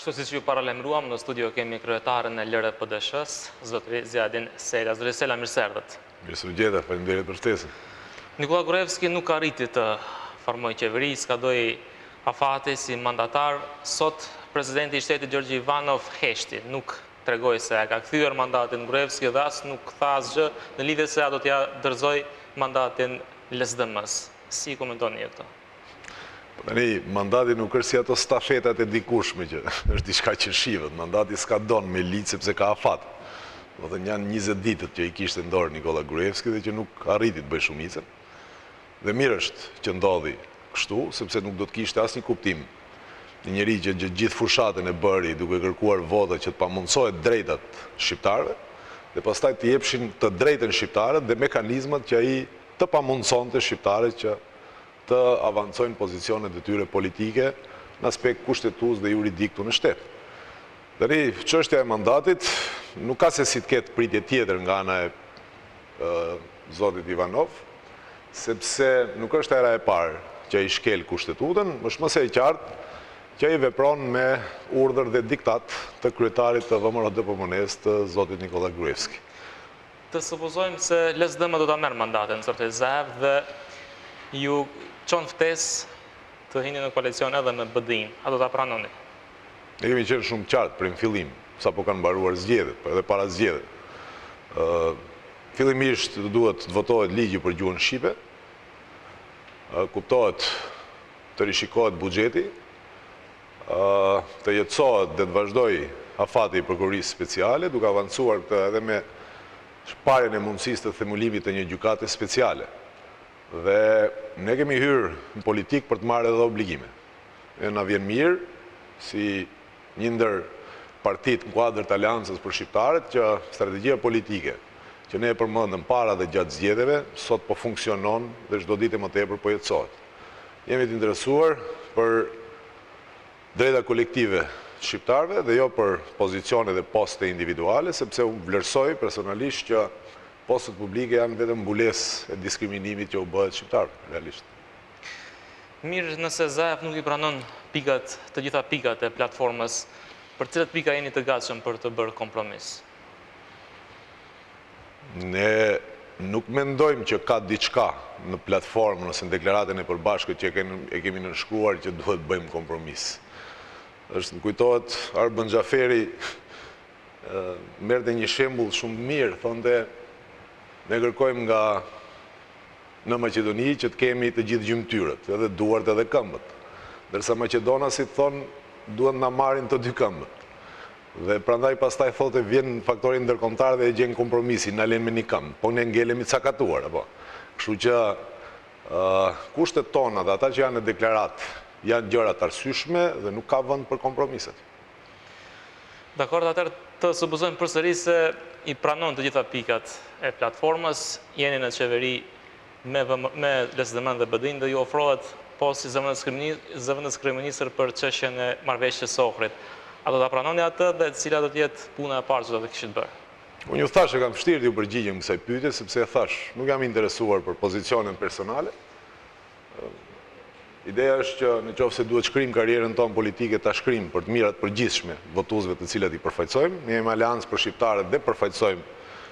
Ashtu si që ju paralemruam, në studio kemi kryetarën e LRPDSH-s, zotëri Zjadin Sela. Zotëri Sela, mirë se erdhët. Mirë se vgjeta, faleminderit për ftesën. Nikola Gruevski nuk arriti të formojë qeveri, skadoi afati si mandatar. Sot presidenti i shtetit Gjorgji Ivanov heshti, nuk tregoi se ka kthyer mandatin Gruevski dhe as nuk tha asgjë në lidhje se a do t'ja dorëzoj mandatin LSDM-s. Si komentoni këtë? Tani, mandati nuk është si ato stafetat e dikushme që është diçka që shihet. Mandati s'ka don me liç sepse ka afat. Do të janë 20 ditët që i kishte në dorë Nikola Gruevski dhe që nuk arriti të bëjë shumicën. Dhe mirë është që ndodhi kështu, sepse nuk do të kishte asnjë kuptim një njeri që gjithë fushatën e bëri duke kërkuar vota që të pamundsohet drejtat shqiptarëve dhe pastaj të jepshin të drejtën shqiptarët dhe mekanizmat që ai të pamundsonte shqiptarët që të avancojnë pozicionet e tyre politike në aspekt kushtetues dhe juridik këtu në shtet. Tani, çështja e mandatit nuk ka se si të ketë pritje tjetër nga ana e zotit Ivanov, sepse nuk është era e parë që ai shkel kushtetutën, është mëse e qartë që ai vepron me urdhër dhe diktat të kryetarit të VMRO-DPM-s të zotit Nikola Gruevski. Të supozojmë se LSDM do ta merr mandatin sot e Zaev dhe ju çon ftesë të hini në koalicion edhe me BDI-n. A do ta pranoni? Ne kemi qenë shumë qartë për në fillim, sapo kanë mbaruar zgjedhjet, por edhe para zgjedhjeve. Fillimisht duhet të votohet ligji për gjuhën shqipe, kuptohet të rishikohet buxheti, të jetësohet dhe të vazhdoj afati i prokurisë speciale, duke avancuar këtë edhe me shparjen e mundësisë të themullimit të një gjykate speciale. Dhe ne kemi hyrë në politikë për të marrë edhe obligime. Na vjen mirë, si një ndër partit në kuadër të aleancës për shqiptarët, që strategjia politike që ne e përmendëm para dhe gjatë zgjedhjeve, sot po funksionon dhe çdo ditë më tepër po jetësohet. Jemi të interesuar për drejta kolektive shqiptarëve dhe jo për pozicione dhe poste individuale, sepse unë vlerësoj personalisht që postet publike janë vetëm mbulesë e diskriminimit që u bëhet shqiptarëve, realisht. Mirë, nëse Zaev nuk i pranon të gjitha pikat e platformës, për cilat pika jeni të gatshëm për të bërë kompromis? Ne nuk mendojmë që ka diçka në platformën ose në deklaratën e përbashkët që e kemi nënshkruar që duhet bëjmë kompromis. Më kujtohet Arben Xhaferi merrte një shembull shumë mirë, thonte ne kërkojmë nga në Maqedoni që të kemi të gjithë gjymtyrët, edhe duart edhe këmbët. Ndërsa maqedonasit thonë duhet na marrin të dy këmbët. Dhe prandaj pastaj thotë vjen faktori ndërkombëtar dhe e gjen kompromisin, na lën me një këmbë, po ne ngelemi të sakatuar apo. Kështu që kushtet tona dhe ata që janë në deklaratë janë gjëra të arsyeshme dhe nuk ka vend për kompromiset. Dakor, atëherë të supozojmë përsëri se i pranon të gjitha pikat e platformës, jeni në qeveri me LSDM dhe BDI-n dhe ju ofrohet posti zëvendës kryeministër për çështjen e marrëveshjes së Ohrit. A do ta pranoni atë dhe cila do të jetë puna e parë që do të kishit bërë? Unë ju thash e kam vështirë ju përgjigjem kësaj pyetje sepse e thash, nuk jam interesuar për pozicionin personale. Ideja është që nëse duhet shkrim karrierën tonë politike, ta shkrim për të mirat përgjithshme votuesve të cilat i përfaqësojmë. Ne jemi aleancë për shqiptarët dhe përfaqësojmë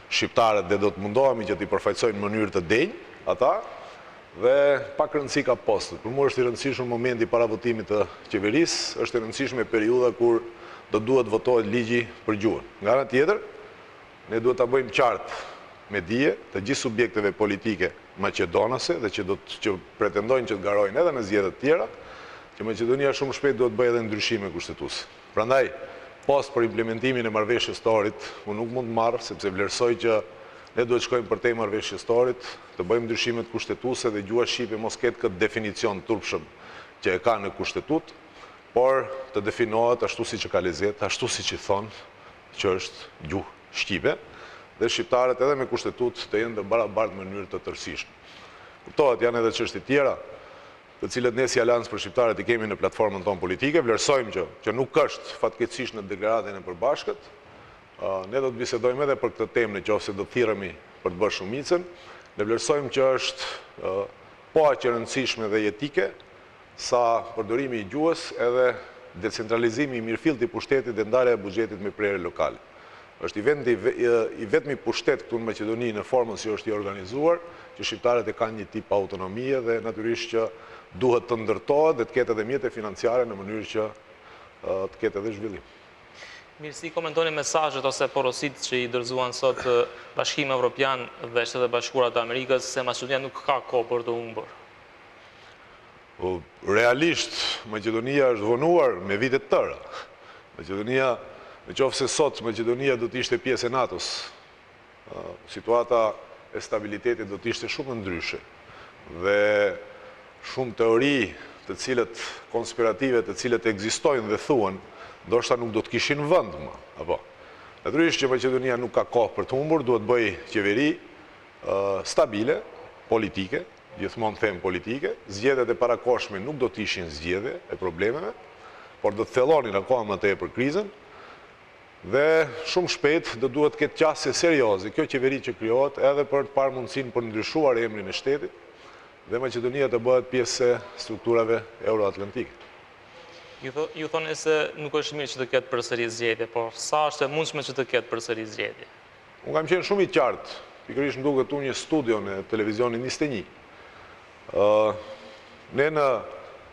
shqiptarët dhe do të mundohemi që t'i përfaqësojmë në mënyrë të denjë ata dhe pak rëndësi ka postët. Për mua është i rëndësishëm momenti para votimit të qeverisë, është e rëndësishme periudha kur do duhet votohet ligji për gjuhën. Nga ana tjetër, ne duhet ta bëjmë qartë me dije të gjithë subjekteve politike maqedonase dhe që pretendojnë që të garojnë edhe në zgjedhjet tjera, që Maqedonia shumë shpejt duhet bëjë edhe ndryshime kushtetuese. Prandaj, post për implementimin e marrëveshjes së Ohrit, unë nuk mund të marr sepse vlerësoj që ne duhet shkojmë për te marrëveshjes së Ohrit, të bëjmë ndryshimet kushtetuese dhe gjuha shqipe mos ketë këtë definicion turpshëm që e ka në kushtetut, por të definohet ashtu siç e ka lezet, ashtu siç i thonë që është gjuhë shqipe. Dhe shqiptarët edhe me kushtetut të jenë të barabartë në mënyrë të tërësishme. Kuptohet, janë edhe çështje tjera, të cilët ne si Aleancë për shqiptarët i kemi në platformën tonë politike, vlerësojmë që nuk është fatkeqësisht në deklaratën e përbashkët. Ne do të bisedojmë edhe për këtë temë nëse do të thirremi për të bërë shumicën. Ne vlerësojmë që është po aq e rëndësishme dhe jetike sa përdorimi i gjuhës edhe decentralizimi i mirëfillt i pushtetit dhe ndarja e buxhetit me prerje lokale. Është i vetmi pushtet këtu në Maqedoni në formën si është i organizuar, që shqiptarët e kanë një tip autonomie dhe natyrisht që duhet të ndërtohet dhe të ketë edhe mjete financiare në mënyrë që të ketë edhe zhvillim. Mirë, si komentoni mesazhet ose porositë që i dorëzuan sot Bashkimi Evropian dhe Shtetet e Bashkuara të Amerikës se Maqedonia nuk ka kohë për të humbur? Realisht, Maqedonia është vonuar me vite të tëra. Maqedonia, në qoftë se sot Maqedonia do të ishte pjesë e NATO-s, situata e stabilitetit do të ishte shumë ndryshe. Dhe shumë teori të cilët konspirative të cilët ekzistojnë dhe thuan, ndoshta nuk do të kishin vend më, apo. Natyrisht që Maqedonia nuk ka kohë për të humbur, duhet bëj qeveri stabile, politike, gjithmonë them politike, zgjedhjet e parakohshme nuk do të ishin zgjedhje e problemeve, por do të thellonin akoma më tepër krizën. Dhe shumë shpejt do duhet ketë qasje serioze kjo qeveri që krijohet edhe për të parë mundësinë për ndryshuar emrin e shtetit dhe Maqedonia të bëhet pjesë e strukturave euroatlantike. Ju thoni se nuk është mirë që të ketë përsëri zgjedhje, por sa është e mundshme që të ketë përsëri zgjedhje? Unë kam qenë shumë i qartë, pikërisht më duket unë një studio në televizionin 21. Ne në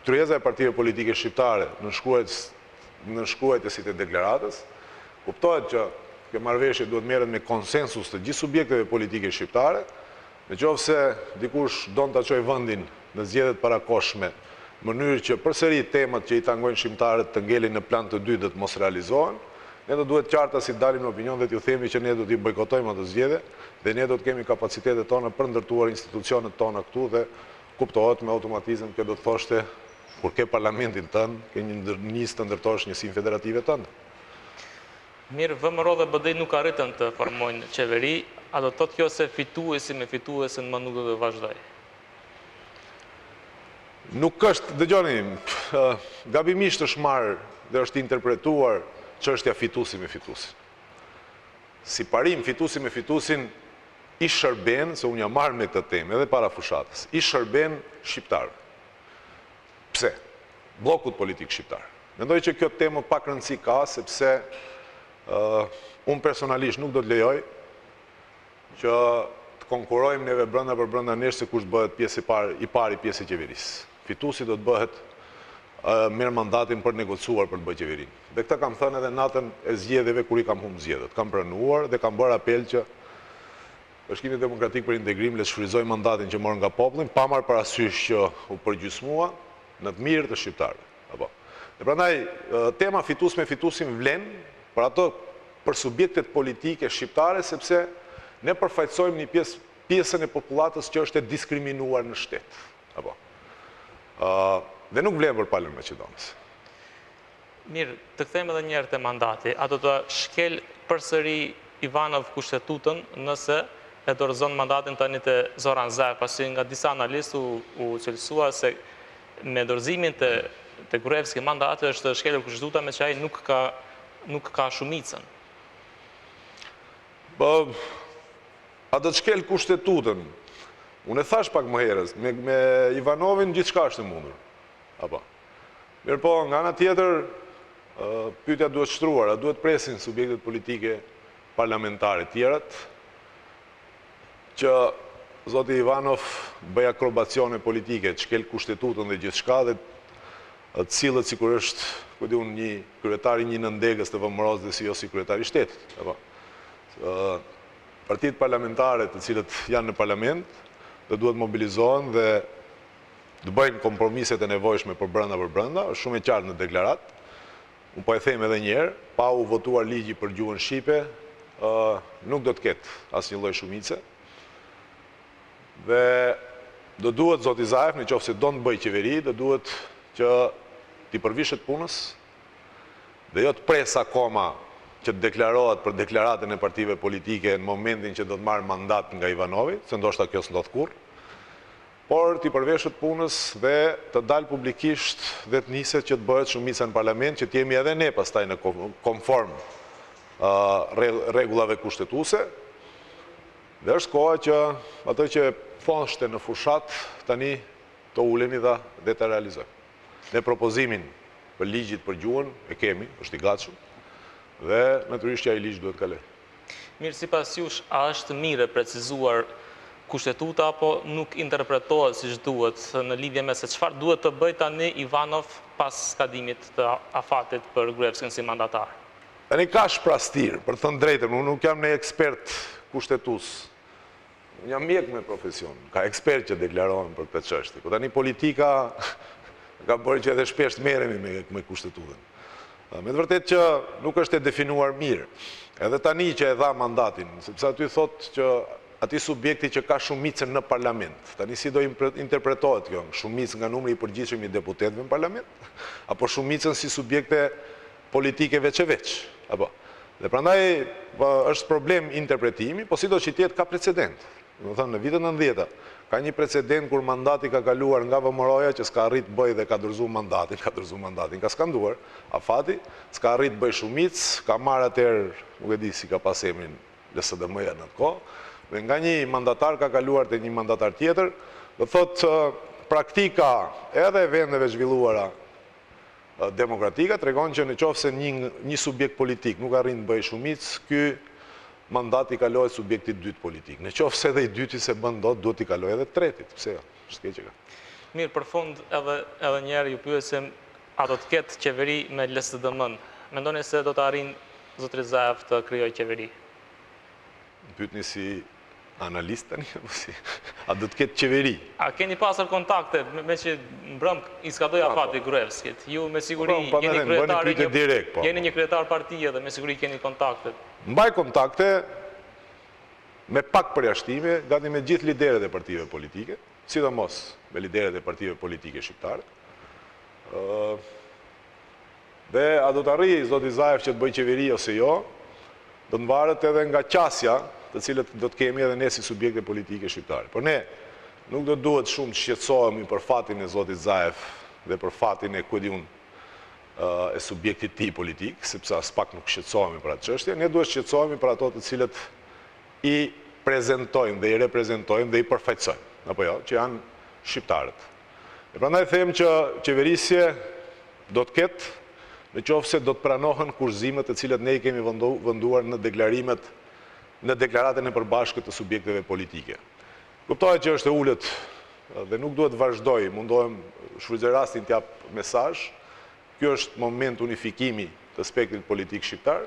tryeza e partive politike shqiptare në shkruajtësit e deklaratës, kuptohet që kjo marrëveshje duhet merret me konsensus të gjithë subjekteve politike shqiptare, në qoftë se dikush don ta çojë vendin në zgjedhjet parakohshme, në mënyrë që përsëri temat që i tangojnë shqiptarët të ngelin në plan të dytë dhe të mos realizohen, ne do duhet qarta si dalim në opinion dhe t'ju themi që ne do t'i bojkotojmë ato zgjedhje dhe ne do të kemi kapacitetet tona për ndërtuar institucionet tona këtu dhe kuptohet me automatizëm që do të thoshte kur ke parlamentin tënd, ke një nisë të ndërtosh njësinë federative tënde. Mirë, VMRO dhe BDI nuk arritën të formojnë qeveri, a do të thotë kjo se fituesi me fituesin më nuk do të vazhdojë? Nuk është, dëgjoni, gabimisht është marrë dhe është interpretuar çështja fituesi me fituesin. Si parim, fituesi me fituesin i shërben, se unë jam marrë me këtë temë edhe para fushatës, i shërben shqiptarë. Pse? Bllokut politik shqiptar. Mendoj që kjo temë pak rëndësi ka, sepse unë personalisht nuk do të lejoj që të konkurrojmë neve brenda për brenda nesh se kush bëhet pjesë i pari pjesë e qeverisë. Fituesi do të bëhet merr mandatin për negocuar për të bërë qeverinë. Dhe këtë kam thënë edhe natën e zgjedhjeve kur i kam humbur zgjedhjet. Kam pranuar dhe kam bërë apel që Bashkimi Demokratik për Integrim le të shfrytëzoj mandatin që mor nga populli, pa marrë parasysh që u përgjysmua në të mirë të shqiptarëve. Apo. Dhe prandaj tema fitues me fituesin vlen për subjektet politike shqiptare, sepse ne përfaqësojmë një pjesën e popullatës që është e diskriminuar në shtet. Apo. Dhe nuk vlen për palën Maqedonës. Mirë, të kthejmë edhe një herë te mandati. A do të shkel përsëri Ivanov kushtetutën nëse e dorëzon mandatin tani te Zoran Zaev, pasi nga disa analistë u cilësua se me dorëzimin te Gruevski mandati është shkelur kushtetuta me që ai nuk ka shumicën. A do të shkel kushtetutën? Unë e thash pak më herës, me Ivanovin gjithçka është e mundur. Apo. Mirë po, nga ana tjetër, pyetja duhet shtruar, a duhet presin subjektet politike parlamentare tjerat që zoti Ivanov bëj akrobacione politike, të shkel kushtetutën dhe gjithçka dhe të cilët sikur është, ku di unë, një kryetari një nëndegës të VMRO-s dhe si jo si kryetari i shtetit. Apo. Partitë parlamentare të cilët janë në parlament dhe duhet mobilizohen dhe të bëjnë kompromiset e nevojshme për brenda, është shumë e qartë në deklarat. Unë po e them edhe një herë, pa u votuar ligji për gjuhën shqipe, nuk do të ketë asnjë lloj shumice. Dhe do duhet zoti Zaev, nëse do të bëjë qeveri, do duhet që t'i përvishet punës dhe jo të pres akoma që të deklarohet për deklaratën e partive politike në momentin që do të marrë mandat nga Ivanovi, se ndoshta kjo s'ndodh kurrë, por t'i përveshët punës dhe të dalë publikisht dhe të niset që të bëhet shumica në parlament, që t'jemi edhe ne pastaj në konform rregullave kushtetuese. Dhe është koha që ato që thoshte në fushat tani të ulemi dhe të realizojmë. Ne propozimin për ligjit për gjuhën, e kemi, është i gatshëm, dhe natyrisht që ai ligj duhet kaloj. Mirë, sipas jush, a është mirë e precizuar kushtetuta apo nuk interpretohet siç duhet në lidhje me se çfarë duhet të bëjë tani Ivanov pas skadimit të afatit për Gruevskën si mandatar? Tani ka shprastir, për të thënë drejtën, unë nuk jam një ekspert kushtetues. Unë jam mjek me profesion, ka ekspert që deklarohen për këtë çështje. Ku tani politika ka bërë që edhe shpesh merremi me kushtetutën. Me të vërtetë që nuk është e definuar mirë. Edhe tani që e dha mandatin, sepse aty thotë që ati subjekti që ka shumicën në parlament. Tani si do interpretohet kjo? Shumicë nga numri i përgjithshëm i deputetëve në parlament? Apo shumicën si subjekte politike veç e veç? Apo? Dhe prandaj është problem interpretimi, po sido që tjetë ka precedent. Në thënë, në vitën 90-ta, ka një precedent kur mandati ka kaluar nga VMRO-ja që s'ka arrit bëj dhe ka dërzu mandatin, ka skanduar, afati, s'ka arrit bëj shumicë, ka marrë atëherë, nuk e di si ka pas emrin LSDM-ja në atë kohë, dhe nga një mandatar ka kaluar të një mandatar tjetër, dhe thotë praktika edhe vendeve zhvilluara demokratika tregon që në qoftë se një subjekt politik nuk arrin bëj shumicë, ky mandati kalohet subjektit dytë politik. Në qoftë se edhe i dyti se bën dot, duhet i kalojë edhe tretit. Pse jo? S'ke që ka. Mirë, për fund edhe njerë ju pyesim, a do të ketë qeveri me LSDM-n? Mendoni se do të arrin zotri Zaev të krijojë qeveri? Pyetni si analist tani, a do të ketë qeveri? A keni pasur kontakte me që mbrëm i skadoi afati Gruevskit? Ju me siguri jeni një kryetar partie dhe me siguri keni kontakte. Mbaj kontakte me pak përjashtime, gati me gjithë lideret e partive politike, sidomos me lideret e partive politike shqiptare. Dhe a do të arrijë zoti Zaev që të bëjë qeveri ose jo, do të varet edhe nga qasja të cilët do të kemi edhe ne si subjekte politike shqiptare. Por ne nuk do duhet shumë të shqetësohemi për fatin e zotit Zaev dhe për fatin e kuediun e subjektit ti politik, sepse as pak nuk shqetësohemi për atë çështje, ne duhet shqetësohemi për ato të cilët i prezentojnë dhe i reprezentojnë dhe i përfaqësojnë, apo jo, që janë shqiptarët. E prandaj them që qeverisje do të ketë në qoftë se do të pranohen kurzimet të cilat ne i kemi venduar në deklarimet në deklaratën e përbashkët të subjekteve politike. Kuptohet që është e ulët dhe nuk duhet vazhdoj, mundohem shfrytëzoj rastin t'jap mesazh. Kjo është moment unifikimi të spektrit politik shqiptar,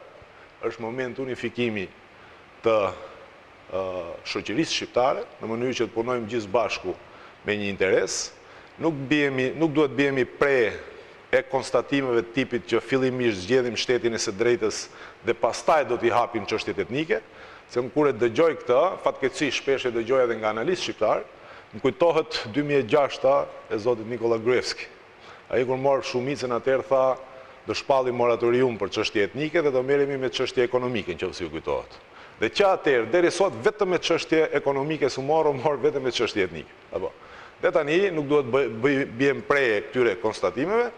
është moment unifikimi të shoqërisë shqiptare, në mënyrë që të punojmë gjithë bashku me një interes. Nuk duhet bihemi pre e konstatimeve tipit që fillimisht zgjedhim shtetin e së drejtës dhe pastaj do t'i hapim çështjet etnike, se kur e dëgjoj këtë, fatkeqësisht shpesh e dëgjoj edhe nga analistë shqiptar, më kujtohet 2006-ta e zotit Nikola Gruevski. Ai kur mor shumicën atëherë tha, do shpallim moratorium për çështje etnike dhe do merremi me çështje ekonomike, nëse ju kujtohet. Dhe që atëherë deri sot vetëm me çështje ekonomike mor vetëm me çështje etnike. Apo. Dhe tani nuk duhet biem prej këtyre konstatimeve,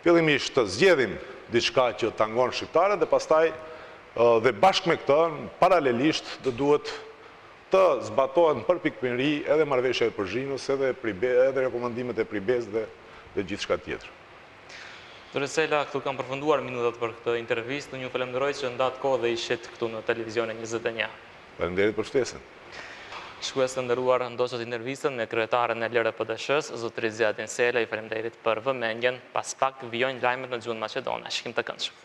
fillimisht të zgjedhim diçka që tangon shqiptarët dhe pastaj dhe bashkë me këtë, paralelisht do duhet të zbatohen për pikpënri edhe marrëveshja e Prizrenës, edhe rekomandimet e Pribes dhe gjithçka tjetër. Zotri Sela, këtu kam përfunduar minutat për këtë intervistë, unë ju falenderoj që ndat kohë dhe ishit këtu në televizionin 21. Faleminderit për ftesën. Shikues të nderuar, ndoqët intervistën me kryetaren e LRPDSH-s, zotri Zjatin Sela, i faleminderit për vëmendjen. Pas pak vijojnë lajmet në gjuhën maqedone. Shikim të këndshëm.